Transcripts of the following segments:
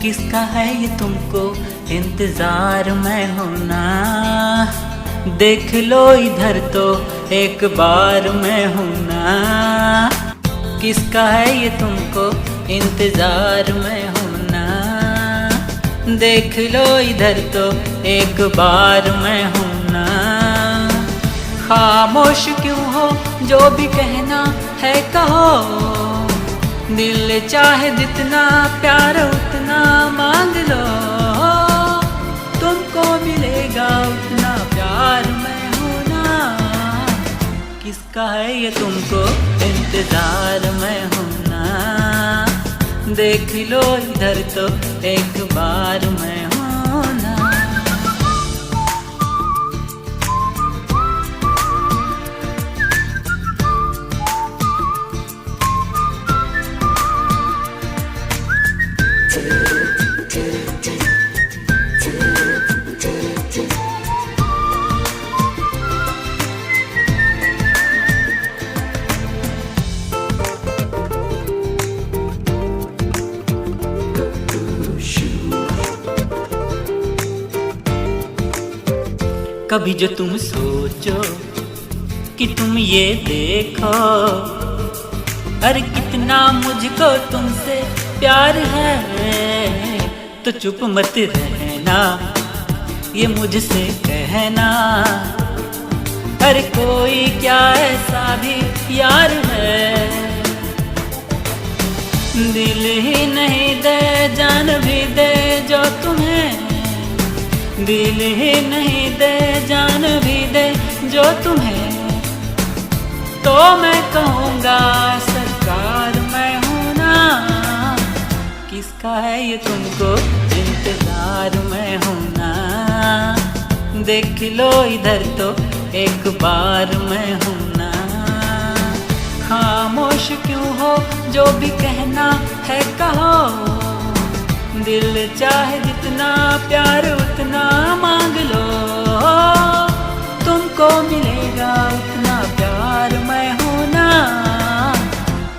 किसका है ये तुमको इंतजार में होना, देख लो इधर तो एक बार मैं हूं ना। किसका है ये तुमको इंतजार में होना, देख लो इधर तो एक बार मैं हूं ना। खामोश क्यों हो, जो भी कहना है कहो, दिल चाहे जितना प्यार उतना मांग लो, तुमको मिलेगा उतना प्यार मैं हूं ना। किसका है ये तुमको इंतजार में हूं ना, देख लो इधर तो एक बार मैं हूं ना। कभी जो तुम सोचो कि तुम ये देखो, अरे कितना मुझको तुमसे प्यार है, तो चुप मत रहना ये मुझसे कहना। अरे कोई क्या ऐसा भी यार है, दिल ही नहीं दे जान भी दे जो तुम्हें, दिल ही नहीं दे जान भी दे जो तुम्हें, तो मैं कहूँगा सरकार मैं हूँ ना। किसका है ये तुमको इंतजार में हूँ ना, देख लो इधर तो एक बार मैं हूँ ना। खामोश क्यों हो, जो भी कहना है कहो, दिल चाहे जितना प्यार उतना मांग लो, तुमको मिलेगा उतना प्यार मैं हूं ना।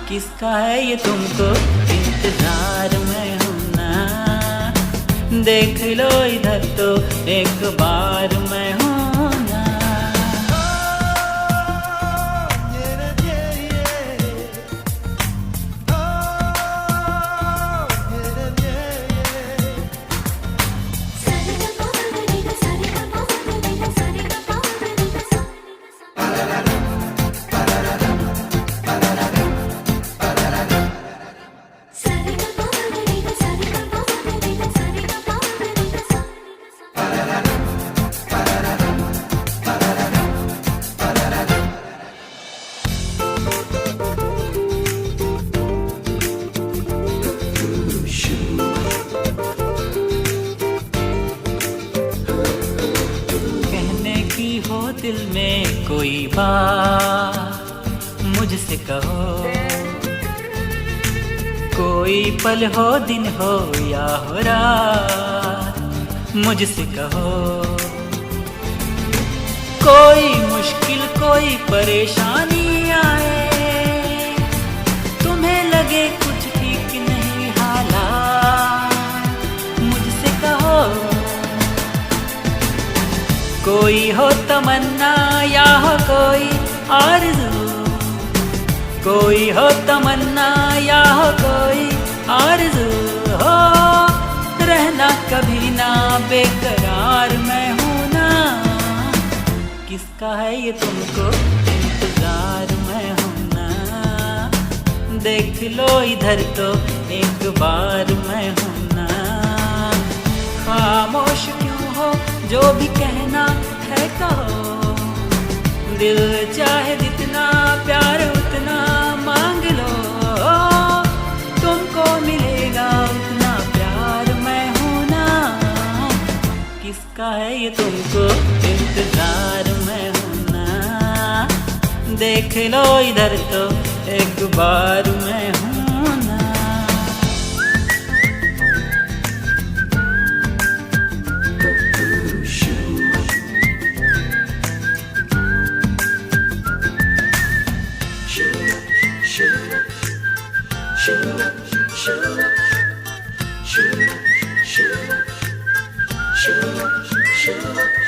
किसका है ये तुमको इंतजार में हूं ना, देख लो इधर तो एक बार मैं हूं ना। दिल में कोई बात मुझसे कहो, कोई पल हो दिन हो या हो रात मुझसे कहो। कोई मुश्किल कोई परेशानी आए, तुम्हें लगे कुछ ठीक नहीं हालात मुझसे कहो। कोई हो तमन्ना या हो कोई आरज़ू, कोई हो तमन्ना या हो कोई आरज़ू हो, रहना कभी ना बेकरार मैं हूँ ना। किसका है ये तुमको इंतजार मैं हूँ ना, देख लो इधर तो एक बार मैं हूं ना। खामोश क्यों हो, जो भी कहना है कहो। दिल चाहे जितना प्यार उतना मांग लो, तुमको मिलेगा उतना प्यार मैं हूं ना। किसका है ये तुमको इंतजार मैं हूं ना। देख लो इधर तो एक बार मैं हूं ना। Sure.